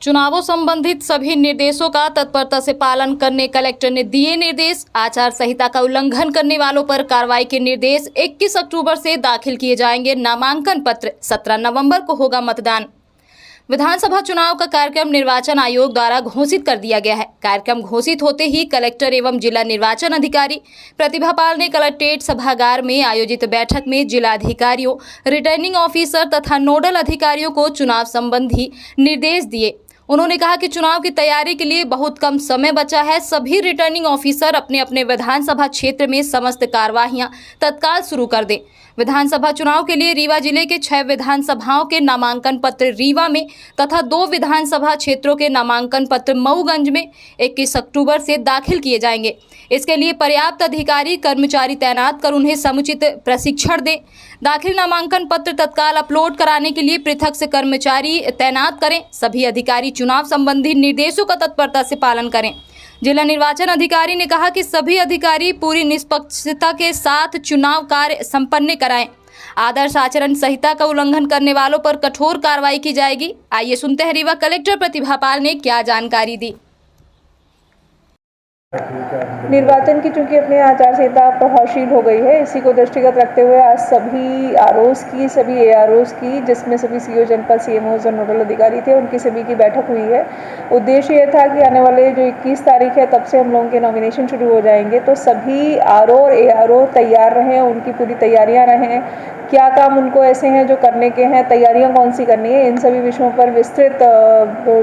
चुनावों संबंधित सभी निर्देशों का तत्परता से पालन करने कलेक्टर ने दिए निर्देश। आचार संहिता का उल्लंघन करने वालों पर कार्रवाई के निर्देश। 21 अक्टूबर से दाखिल किए जाएंगे नामांकन पत्र। 17 नवंबर को होगा मतदान। विधानसभा चुनाव का कार्यक्रम निर्वाचन आयोग द्वारा घोषित कर दिया गया है। कार्यक्रम घोषित होते ही कलेक्टर एवं जिला निर्वाचन अधिकारी प्रतिभा पाल ने कलेक्ट्रेट सभागार में आयोजित बैठक में जिला अधिकारियों, रिटर्निंग ऑफिसर तथा नोडल अधिकारियों को चुनाव संबंधी निर्देश दिए। उन्होंने कहा कि चुनाव की तैयारी के लिए बहुत कम समय बचा है। सभी रिटर्निंग ऑफिसर अपने अपने विधानसभा क्षेत्र में समस्त कार्यवाहियां तत्काल शुरू कर दें। विधानसभा चुनाव के लिए रीवा जिले के 6 विधानसभाओं के नामांकन पत्र रीवा में तथा 2 विधानसभा क्षेत्रों के नामांकन पत्र मऊगंज में 21 अक्टूबर से दाखिल किए जाएंगे। इसके लिए पर्याप्त अधिकारी कर्मचारी तैनात कर उन्हें समुचित प्रशिक्षण दें। दाखिल नामांकन पत्र तत्काल अपलोड कराने के लिए पृथक से कर्मचारी तैनात करें। सभी अधिकारी चुनाव संबंधी निर्देशों का तत्परता से पालन करें। जिला निर्वाचन अधिकारी ने कहा कि सभी अधिकारी पूरी निष्पक्षता के साथ चुनाव कार्य संपन्न कराएं। आदर्श आचरण संहिता का उल्लंघन करने वालों पर कठोर कार्रवाई की जाएगी। आइए सुनते हैं रीवा कलेक्टर प्रतिभा पाल ने क्या जानकारी दी। निर्वाचन की चूंकि अपनी आचार संहिता प्रभावशील हो गई है, इसी को दृष्टिगत रखते हुए आज सभी आरओज़ की, सभी एआरओज़ की, जिसमें सभी सीओ जनपद, सीएमओज़ और नोडल अधिकारी थे, उनकी सभी की बैठक हुई है। उद्देश्य ये था कि आने वाले जो 21 तारीख है तब से हम लोगों के नॉमिनेशन शुरू हो जाएंगे, तो सभी आरओ और एआरओ तैयार रहें, उनकी पूरी तैयारियाँ रहें। क्या काम उनको ऐसे हैं जो करने के हैं, तैयारियां कौन सी करनी है, इन सभी विषयों पर विस्तृत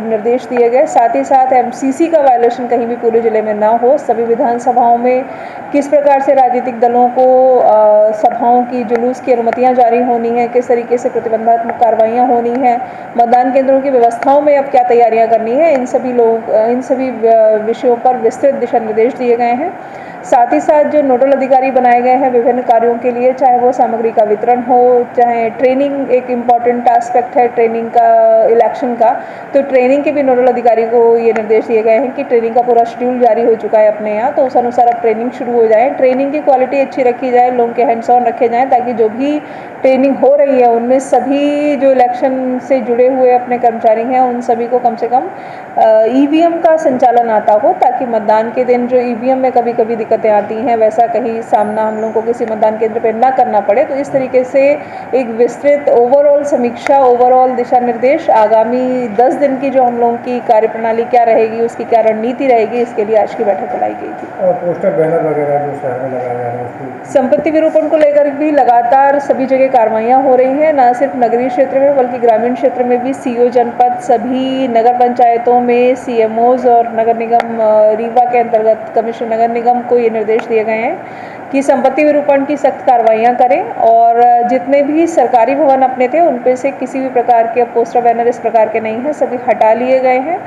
निर्देश दिए गए। साथ ही साथ एमसीसी का वायलेशन कहीं भी पूरे जिले में ना हो। सभी विधानसभाओं में किस प्रकार से राजनीतिक दलों को सभाओं की, जुलूस की अनुमतियां जारी होनी है, किस तरीके से प्रतिबंधात्मक कार्रवाइयां होनी है, मतदान केंद्रों की व्यवस्थाओं में अब क्या तैयारियां करनी है, इन सभी विषयों पर विस्तृत दिशा निर्देश दिए गए हैं। साथ ही साथ जो नोडल अधिकारी बनाए गए हैं विभिन्न कार्यों के लिए, चाहे वो सामग्री का वितरण हो, चाहे ट्रेनिंग एक इम्पॉर्टेंट एस्पेक्ट है ट्रेनिंग का, इलेक्शन का, तो ट्रेनिंग के भी नोडल अधिकारी को ये निर्देश दिए गए हैं कि ट्रेनिंग का पूरा शेड्यूल जारी हो चुका है अपने यहाँ, तो उस अनुसार अब ट्रेनिंग शुरू हो जाए। ट्रेनिंग की क्वालिटी अच्छी रखी जाए, लोगों के हैंड्स ऑन रखे जाएँ, ताकि जो भी ट्रेनिंग हो रही है उनमें सभी जो इलेक्शन से जुड़े हुए अपने कर्मचारी हैं उन सभी को कम से कम ईवीएम का संचालन आता हो, ताकि मतदान के दिन जो ईवीएम में कभी कभी दिक्कतें आती हैं वैसा कहीं सामना हम लोगों को किसी मतदान केंद्र पर ना करना पड़े। तो इस तरीके से एक विस्तृत ओवरऑल समीक्षा, ओवरऑल दिशा निर्देश, आगामी 10 दिन की जो हम लोगों की कार्यप्रणाली क्या रहेगी, उसकी क्या रणनीति रहेगी, इसके लिए आज की बैठक बुलाई गई थी। और पोस्टर बैनर वगैरह जो शहर में लगाए जा रहे हैं, संपत्ति विरूपण को लेकर भी लगातार सभी जगह कार्रवाइयाँ हो रही हैं, न सिर्फ नगरीय क्षेत्र में बल्कि ग्रामीण क्षेत्र में भी। सीओ जनपद, सभी नगर पंचायतों में सीएमओज़ और नगर निगम रीवा के अंतर्गत कमिश्नर नगर निगम को ये निर्देश दिए गए हैं कि संपत्ति विरूपण की सख्त कार्रवाइयाँ करें, और जितने भी सरकारी भवन अपने थे उन पे से किसी भी प्रकार के पोस्टर बैनर इस प्रकार के नहीं हैं, सभी हटा लिए गए हैं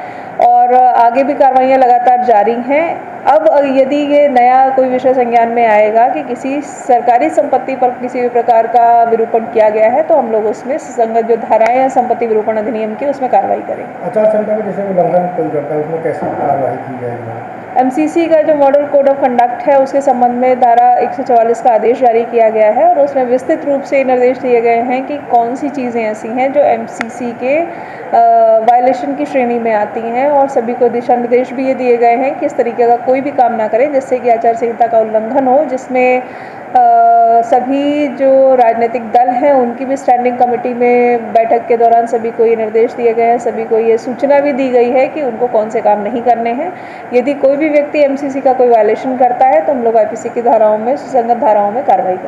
और आगे भी कार्रवाइयाँ लगातार जारी हैं। अब यदि ये नया कोई विषय संज्ञान में आएगा कि किसी सरकारी संपत्ति पर किसी भी प्रकार का विरूपण किया गया है, तो हम लोग उसमें संगत जो धाराएं हैं संपत्ति विरूपण अधिनियम की, उसमें कार्रवाई करेंगे। आचार संहिता में जैसे उल्लंघन कोई करता है उसमें कैसे कार्रवाई की जाएगी? एमसीसी का जो मॉडल कोड ऑफ कंडक्ट है उसके संबंध में धारा 144 का आदेश जारी किया गया है, और उसमें विस्तृत रूप से निर्देश दिए गए हैं कि कौन सी चीज़ें ऐसी हैं जो एमसीसी के वायलेशन की श्रेणी में आती हैं, और सभी को दिशा निर्देश भी ये दिए गए हैं कि इस तरीके का कोई भी काम ना करें जिससे कि आचार संहिता का उल्लंघन हो, जिसमें सभी जो राजनीतिक दल हैं उनकी भी स्टैंडिंग कमेटी में बैठक के दौरान सभी को ये निर्देश दिए गए हैं, सभी को ये सूचना भी दी गई है कि उनको कौन से काम नहीं करने हैं। यदि कोई भी व्यक्ति एमसीसी का कोई वायलेशन करता है तो हम लोग आईपीसी की धाराओं में, सुसंगत धाराओं में कार्रवाई करें।